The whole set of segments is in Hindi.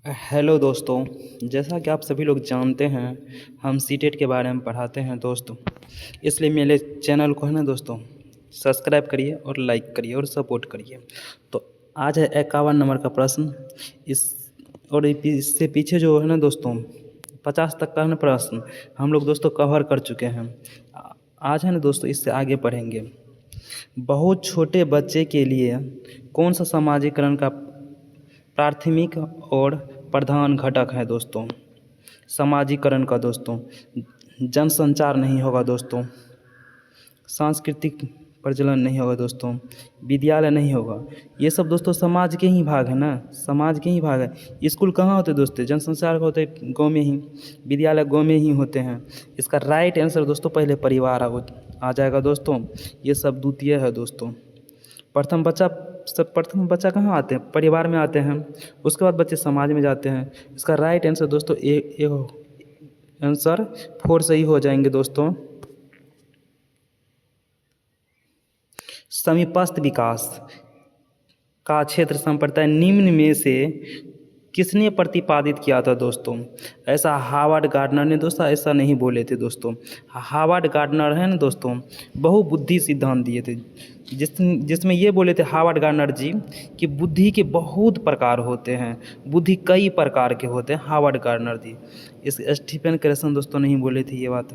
हेलो दोस्तों, जैसा कि आप सभी लोग जानते हैं, हम सीटेट के बारे में पढ़ाते हैं दोस्तों। इसलिए मेरे चैनल को है ना दोस्तों, सब्सक्राइब करिए और लाइक करिए और सपोर्ट करिए। तो आज है 51 नंबर का प्रश्न। इस और इससे पीछे जो है ना दोस्तों 50 तक का है ना प्रश्न हम लोग दोस्तों कवर कर चुके हैं। आज है ना दोस्तों इससे आगे पढ़ेंगे। बहुत छोटे बच्चे के लिए कौन सा समाजीकरण का प्राथमिक और प्रधान घटक है दोस्तों? समाजीकरण का दोस्तों जनसंचार नहीं होगा दोस्तों, सांस्कृतिक प्रचलन नहीं होगा दोस्तों, विद्यालय नहीं होगा। ये सब दोस्तों समाज के ही भाग है ना, समाज के ही भाग है। स्कूल कहाँ होते दोस्तों? जनसंचार होते गाँव में ही, विद्यालय गाँव में ही होते हैं। इसका राइट आंसर दोस्तों पहले परिवार आ जाएगा दोस्तों। ये सब द्वितीय है दोस्तों। प्रथम बच्चा कहाँ आते हैं? परिवार में आते हैं। उसके बाद बच्चे समाज में जाते हैं। इसका राइट आंसर दोस्तों आंसर 4 सही हो जाएंगे दोस्तों। समीपस्थ विकास का क्षेत्र संप्रदाय निम्न में से किसने प्रतिपादित किया था दोस्तों? ऐसा हार्वर्ड गार्डनर ने दोस्तों ऐसा नहीं बोले थे दोस्तों। हार्वर्ड गार्डनर है ना दोस्तों, बहुबुद्धि सिद्धांत दिए थे, जिसमें ये बोले थे हार्वर्ड गार्डनर जी कि बुद्धि के बहुत प्रकार होते हैं, बुद्धि कई प्रकार के होते हैं। हार्वर्ड गार्डनर जी, इस स्टीफन कैल्सन दोस्तों नहीं बोले थे ये बात।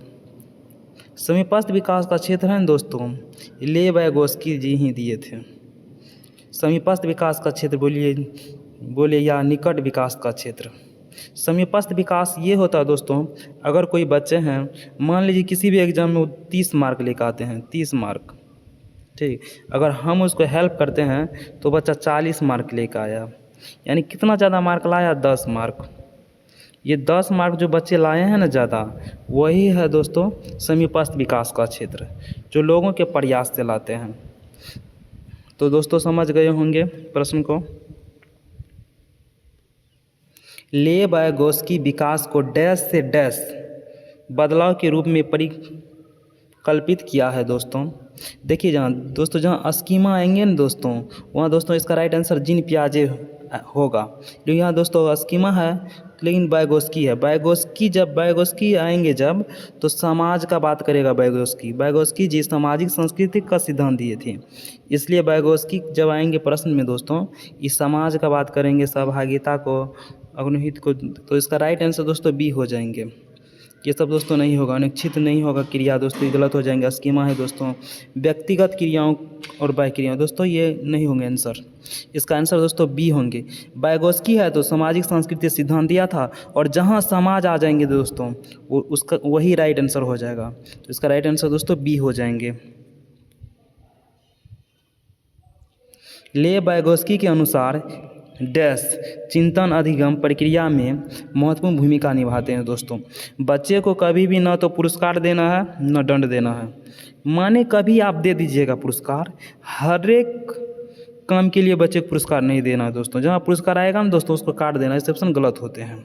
समीपस्थ विकास का क्षेत्र है ना दोस्तों, ले वैगोस्की जी ही दिए थे। समीपस्थ विकास का क्षेत्र बोले या निकट विकास का क्षेत्र। समीपस्थ विकास ये होता है दोस्तों, अगर कोई बच्चे हैं, मान लीजिए किसी भी एग्जाम में वो 30 मार्क लेकर आते हैं, 30 मार्क, ठीक, अगर हम उसको हेल्प करते हैं तो बच्चा 40 मार्क लेकर आया, यानी कितना ज़्यादा मार्क लाया? 10 मार्क। ये 10 मार्क जो बच्चे लाए हैं ना ज़्यादा, वही है दोस्तों समीपस्थ विकास का क्षेत्र, जो लोगों के प्रयास से लाते हैं। तो दोस्तों समझ गए होंगे प्रश्न को। ले वैगोस्की विकास को डैश से डैश बदलाव के रूप में परिकल्पित किया है दोस्तों। देखिए जहाँ स्कीमा आएंगे ना दोस्तों, वहाँ दोस्तों इसका राइट आंसर जीन पियाजे होगा। जो यहाँ दोस्तों स्कीमा है, लेकिन वैगोस्की है। जब वैगोस्की आएंगे जब, तो समाज का बात करेगा वैगोस्की जी सामाजिक संस्कृति का सिद्धांत दिए थे। इसलिए वैगोस्की जब आएंगे प्रश्न में दोस्तों, इस समाज का बात करेंगे, सहभागिता को, अग्निहित को। तो इसका राइट आंसर दोस्तों बी हो जाएंगे। ये सब दोस्तों नहीं होगा, अनिश्चित नहीं होगा क्रिया दोस्तों, ये गलत हो जाएंगे। स्कीमा है दोस्तों व्यक्तिगत क्रियाओं और बाह्य क्रियाओं, दोस्तों ये नहीं होंगे आंसर। इसका आंसर दोस्तों बी होंगे। वैगोस्की है तो सामाजिक सांस्कृतिक सिद्धांत दिया था, और जहाँ समाज आ जाएंगे दोस्तों वो उसका वही राइट आंसर हो जाएगा। तो इसका राइट आंसर दोस्तों बी हो जाएंगे। ले वैगोस्की के अनुसार डैश चिंतन अधिगम प्रक्रिया में महत्वपूर्ण भूमिका निभाते हैं दोस्तों। बच्चे को कभी भी न तो पुरस्कार देना है न दंड देना है, माने कभी आप दे दीजिएगा पुरस्कार, हर एक काम के लिए बच्चे को पुरस्कार नहीं देना है दोस्तों। जहाँ पुरस्कार आएगा ना दोस्तों उसको काट देना, एक्सेप्शन गलत होते हैं।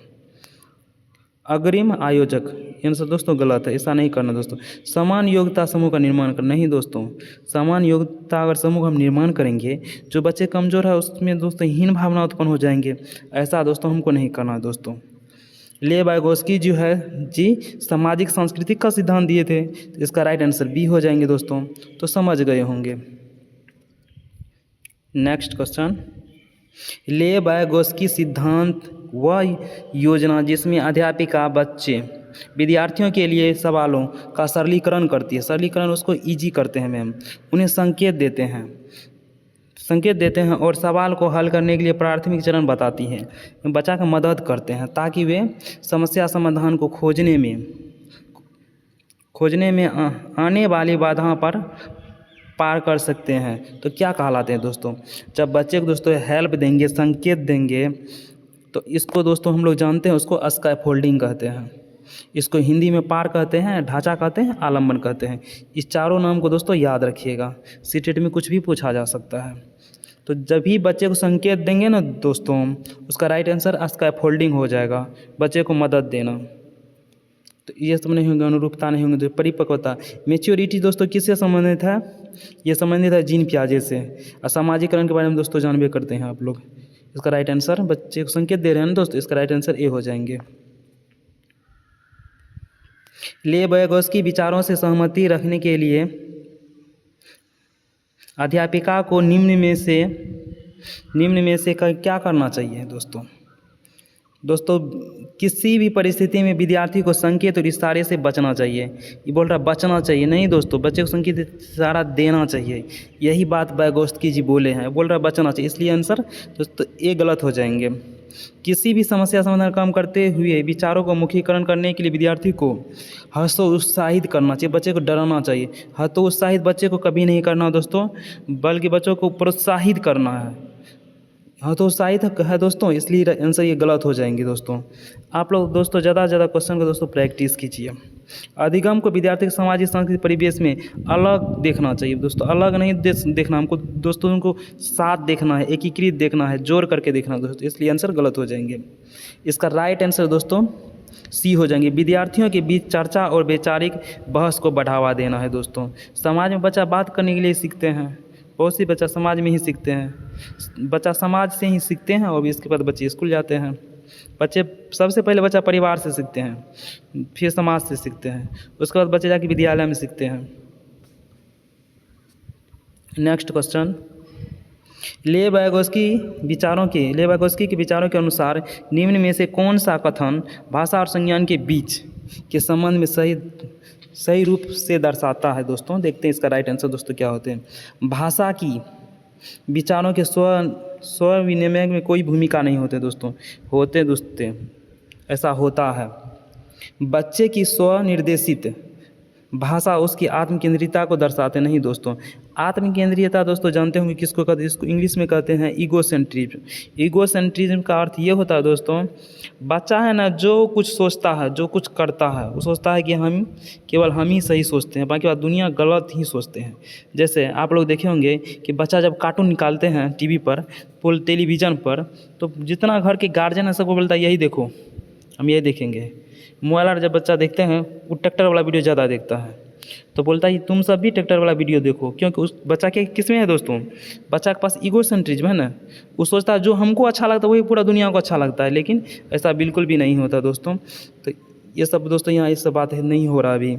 अग्रिम आयोजक, इन सब दोस्तों गलत है, ऐसा नहीं करना दोस्तों। समान योग्यता समूह का निर्माण करना, नहीं दोस्तों। समान योग्यता अगर समूह हम निर्माण करेंगे, जो बच्चे कमज़ोर है उसमें दोस्तों हीन भावना उत्पन्न हो जाएंगे, ऐसा दोस्तों हमको नहीं करना दोस्तों। ले वैगोस्की जो है जी सामाजिक सांस्कृतिक का सिद्धांत दिए थे, इसका राइट आंसर बी हो जाएंगे दोस्तों। तो समझ गए होंगे। नेक्स्ट क्वेश्चन, ले वैगोस्की सिद्धांत वह योजना जिसमें अध्यापिका बच्चे विद्यार्थियों के लिए सवालों का सरलीकरण करती है। सरलीकरण उसको इजी करते हैं मैम, उन्हें संकेत देते हैं और सवाल को हल करने के लिए प्राथमिक चरण बताती हैं, बच्चा का मदद करते हैं ताकि वे समस्या समाधान को खोजने में आने वाली बाधाओं पर पार कर सकते हैं। तो क्या कहलाते हैं दोस्तों? जब बच्चे को दोस्तों हेल्प देंगे, संकेत देंगे, तो इसको दोस्तों हम लोग जानते हैं, उसको स्कैफोल्डिंग कहते हैं। इसको हिंदी में पार कहते हैं, ढांचा कहते हैं, आलम्बन कहते हैं। इस चारों नाम को दोस्तों याद रखिएगा, सीटेट में कुछ भी पूछा जा सकता है। तो जब भी बच्चे को संकेत देंगे ना दोस्तों, उसका राइट आंसर स्कैफोल्डिंग हो जाएगा, बच्चे को मदद देना। तो ये सब नहीं होंगे, अनुरूपता नहीं होंगे। तो परिपक्वता, मेच्योरिटी दोस्तों किससे संबंधित है? ये संबंधित है जीन पियाजे से। और सामाजिकरण के बारे में दोस्तों जानबे करते हैं आप लोग, इसका राइट आंसर, बच्चे को संकेत दे रहे हैं ना दोस्तों, इसका राइट आंसर ए हो जाएंगे। ले वाइगोत्स्की विचारों से सहमति रखने के लिए अध्यापिका को निम्न में से क्या करना चाहिए दोस्तों? दोस्तों किसी भी परिस्थिति में विद्यार्थी को संकेत और इशारे से बचना चाहिए। ये बोल रहा बचना चाहिए, नहीं दोस्तों, बच्चे को संकेत इशारा देना चाहिए। यही बात वाइगोत्स्की जी बोले हैं, बोल रहा बचना चाहिए, इसलिए आंसर दोस्तों ए गलत हो जाएंगे। किसी भी समस्या समाधान काम करते हुए विचारों को मुखीकरण करने के लिए विद्यार्थी को हतोत्साहित करना चाहिए, बच्चे को डराना चाहिए। हतोत्साहित बच्चे को कभी नहीं करना दोस्तों, बल्कि बच्चों को प्रोत्साहित करना है। हतोत्साहित है दोस्तों, इसलिए आंसर ये गलत हो जाएंगे दोस्तों। आप लोग दोस्तों ज़्यादा से ज़्यादा क्वेश्चन को दोस्तों प्रैक्टिस कीजिए। अधिगम को विद्यार्थी के सामाजिक सांस्कृतिक परिवेश में अलग देखना चाहिए दोस्तों, अलग नहीं देखना हमको दोस्तों, उनको साथ देखना है, एकीकृत देखना है, जोड़ करके देखना दोस्तों, इसलिए आंसर गलत हो जाएंगे। इसका राइट आंसर दोस्तों सी हो जाएंगे। विद्यार्थियों के बीच चर्चा और वैचारिक बहस को बढ़ावा देना है दोस्तों। समाज में बच्चा बात करने के लिए सीखते हैं, बहुत सी बच्चा समाज में ही सीखते हैं, बच्चा समाज से ही सीखते हैं और इसके बाद बच्चे स्कूल जाते हैं। बच्चे सबसे पहले बच्चा परिवार से सीखते हैं, फिर समाज से सीखते हैं, उसके बाद बच्चे जाके विद्यालय में सीखते हैं। नेक्स्ट क्वेश्चन, ले वाइगोत्स्की के विचारों के अनुसार निम्न में से कौन सा कथन भाषा और संज्ञान के बीच के संबंध में सही रूप से दर्शाता है दोस्तों? देखते हैं इसका राइट आंसर दोस्तों क्या होते हैं। भाषा की विचारों के स्व विनिमय में कोई भूमिका नहीं होते दोस्तों, होते दोस्तों ऐसा होता है। बच्चे की स्वनिर्देशित भाषा उसकी आत्मकेंद्रिता को दर्शाते नहीं दोस्तों। आत्मकेंद्रियता दोस्तों जानते होंगे किसको कहते हैं? इसको इंग्लिश में कहते हैं ईगोसेंट्रिज्म। ईगोसेंट्रिज्म का अर्थ ये होता है दोस्तों, बच्चा है ना जो कुछ सोचता है, जो कुछ करता है, वो सोचता है कि केवल हम ही सही सोचते हैं, बाकी बात दुनिया गलत ही सोचते हैं। जैसे आप लोग देखे होंगे कि बच्चा जब कार्टून निकालते हैं टीवी पर, टेलीविज़न पर, तो जितना घर के गार्जियन है सबको बोलता है यही देखो, हम यही देखेंगे। मोबाइल पर जब बच्चा देखते हैं वो ट्रैक्टर वाला वीडियो ज़्यादा देखता है, तो बोलता है तुम सब भी ट्रैक्टर वाला वीडियो देखो, क्योंकि उस बच्चा के किस में है दोस्तों? बच्चा के पास ईगोसेंट्रिज्म है ना, वो सोचता है जो हमको अच्छा लगता है वही पूरा दुनिया को अच्छा लगता है, लेकिन ऐसा बिल्कुल भी नहीं होता दोस्तों। तो ये सब दोस्तों यहाँ ये सब बात नहीं हो रहा अभी,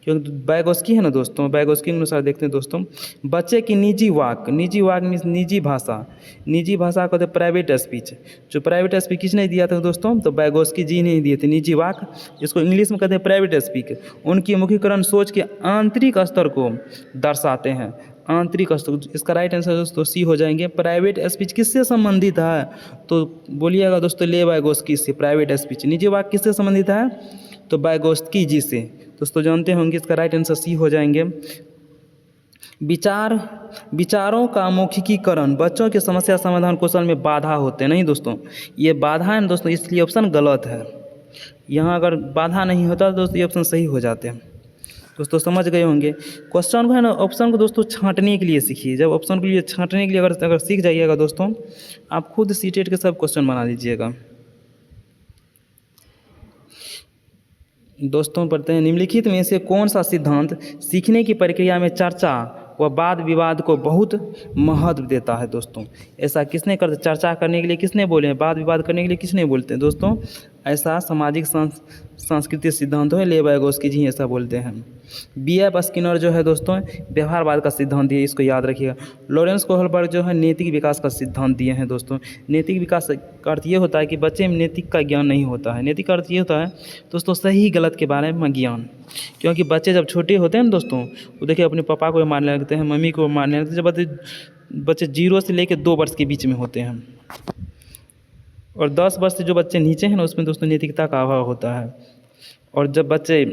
क्योंकि वाइगोत्स्की है ना दोस्तों, वाइगोत्स्की के अनुसार देखते हैं दोस्तों, बच्चे की निजी वाक मीन्स निजी भाषा को तो प्राइवेट स्पीच, जो प्राइवेट स्पीच किसने दिया था दोस्तों? तो वाइगोत्स्की जी ने दिए थे। निजी वाक, इसको इंग्लिश में कहते हैं प्राइवेट स्पीक। उनकी मुखीकरण सोच के आंतरिक स्तर को दर्शाते हैं, आंतरिक स्तर। इसका राइट आंसर दोस्तों सी हो जाएंगे। प्राइवेट स्पीच किससे संबंधित है? तो बोलिएगा दोस्तों ले वाइगोत्स्की से। प्राइवेट स्पीच, निजी वाक किससे संबंधित है? तो वाइगोत्स्की जी से। दोस्तों जानते होंगे इसका राइट आंसर सी हो जाएंगे। विचारों का मौखिकीकरण बच्चों के समस्या समाधान कौशल में बाधा होते हैं नहीं दोस्तों, ये बाधा है ना दोस्तों, इसलिए ऑप्शन गलत है। यहाँ अगर बाधा नहीं होता तो दोस्तों ये ऑप्शन सही हो जाते हैं। दोस्तों समझ गए होंगे। क्वेश्चन को है ना, ऑप्शन को दोस्तों छांटने के लिए सीखिए। जब ऑप्शन के लिए छांटने के लिए अगर सीख जाइएगा दोस्तों, आप खुद सीटेट के सब क्वेश्चन बना लीजिएगा। दोस्तों पढ़ते हैं, निम्नलिखित में से कौन सा सिद्धांत सीखने की प्रक्रिया में चर्चा व वाद विवाद को बहुत महत्व देता है दोस्तों? ऐसा किसने कर, चर्चा करने के लिए किसने बोले हैं, वाद विवाद करने के लिए किसने बोलते हैं दोस्तों? ऐसा सामाजिक सांस्कृतिक सिद्धांत है, ले वाइगोत्स्की जी ऐसा बोलते हैं। B.F. स्किनर जो है दोस्तों व्यवहारवाद का सिद्धांत दिए, इसको याद रखिएगा। लॉरेंस कोहलबर्ग जो है नैतिक विकास का सिद्धांत दिए हैं दोस्तों। नैतिक विकास का अर्थ ये होता है कि बच्चे में नैतिक का ज्ञान नहीं होता है। नैतिक का अर्थ ये होता है दोस्तों सही गलत के बारे में ज्ञान, क्योंकि बच्चे जब छोटे होते हैं ना दोस्तों, वो देखिए अपने पापा को मारने लगते हैं, मम्मी को मारने लगते हैं। जब बच्चे 0 से लेकर 2 वर्ष के बीच में होते हैं, और 10 वर्ष से जो बच्चे नीचे हैं ना, उसमें दोस्तों नैतिकता का अभाव होता है। और जब बच्चे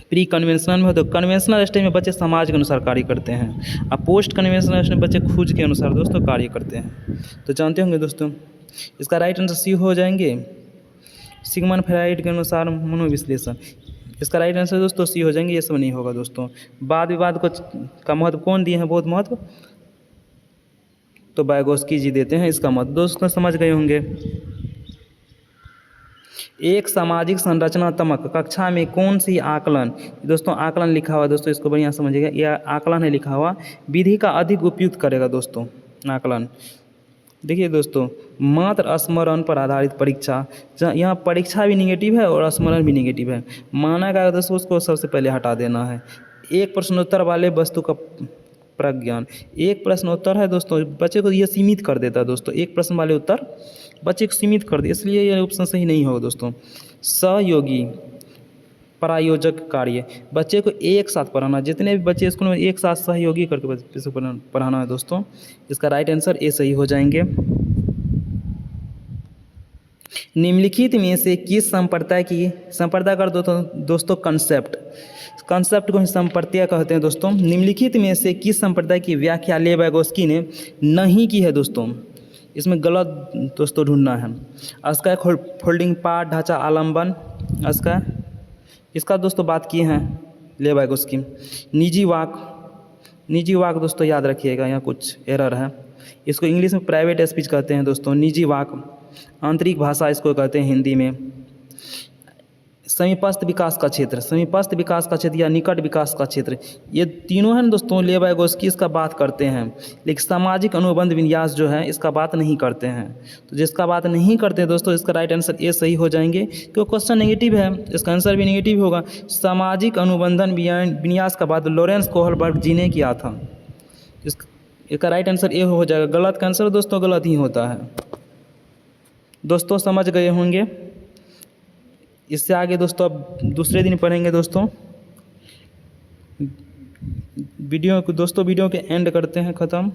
प्री कन्वेंशनल में हो तो कन्वेंशनल स्टेज में बच्चे समाज के अनुसार कार्य करते हैं, और पोस्ट कन्वेंशनल स्टेज में बच्चे खुद के अनुसार दोस्तों कार्य करते हैं। तो जानते होंगे दोस्तों इसका राइट आंसर सी हो जाएंगे। सिगमंड फ्राइड के अनुसार मनोविश्लेषण, इसका राइट आंसर दोस्तों सी हो जाएंगे। ये सब नहीं होगा दोस्तों। वाद विवाद को का महत्व कौन दिए हैं, बहुत महत्व? तो वाइगोत्स्की जी देते हैं इसका महत्व। दोस्तों समझ गए होंगे। एक सामाजिक संरचनात्मक कक्षा में कौन सी आकलन, दोस्तों आकलन लिखा हुआ दोस्तों, इसको बढ़िया समझिएगा। यह आकलन है लिखा हुआ, विधि का अधिक उपयुक्त करेगा दोस्तों आकलन। देखिए दोस्तों, मात्र स्मरण पर आधारित परीक्षा, यहाँ परीक्षा भी निगेटिव है और स्मरण भी निगेटिव है। माना गया दोस्तों उसको सबसे पहले हटा देना है। एक प्रश्नोत्तर वाले वस्तु का प्रज्ञान, एक प्रश्नोत्तर है दोस्तों, बच्चे को ये सीमित कर देता है दोस्तों, एक प्रश्न वाले उत्तर बच्चे को सीमित कर दे, इसलिए ये ऑप्शन सही नहीं होगा दोस्तों। सहयोगी प्रायोजक कार्य, बच्चे को एक साथ पढ़ाना, जितने भी बच्चे स्कूल में एक साथ सहयोगी करके बच्चे से पढ़ाना है दोस्तों। इसका राइट आंसर ए सही हो जाएंगे। निम्नलिखित में से किस संप्रदाय की, संप्रदाय कर दो तो दोस्तों कंसेप्ट, कंसेप्ट को ही संप्रदाय कहते हैं दोस्तों। निम्नलिखित में से किस संप्रदाय की व्याख्या लेव वाइगोस्की ने नहीं की है दोस्तों, इसमें गलत दोस्तों ढूंढना है। इसका फोल्डिंग पार्ट, ढांचा, आलम्बन, इसका दोस्तों बात किए हैं लेव वाइगोस्की। निजी वाक, निजी वाक दोस्तों याद रखिएगा, यहाँ कुछ एरर है। इसको इंग्लिश में प्राइवेट स्पीच कहते हैं दोस्तों। निजी वाक, आंतरिक भाषा इसको कहते हैं हिंदी में। समीपस्थ विकास का क्षेत्र, समीपस्थ विकास का क्षेत्र या निकट विकास का क्षेत्र, ये तीनों हैं दोस्तों लेव वाइगोस्की इसका बात करते हैं। लेकिन सामाजिक अनुबंध विन्यास जो है इसका बात नहीं करते हैं। तो जिसका बात नहीं करते हैं दोस्तों, इसका राइट आंसर ए सही हो जाएंगे, क्योंकि क्वेश्चन नेगेटिव है, इसका आंसर भी नेगेटिव होगा। सामाजिक अनुबंधन विन्यास का बात लॉरेंस कोहलबर्ग जी ने किया था। इसका राइट आंसर ए हो जाएगा। गलत का आंसर दोस्तों गलत ही होता है। दोस्तों समझ गए होंगे। इससे आगे दोस्तों अब दूसरे दिन पढ़ेंगे दोस्तों। वीडियो को दोस्तों वीडियो के एंड करते हैं ख़त्म।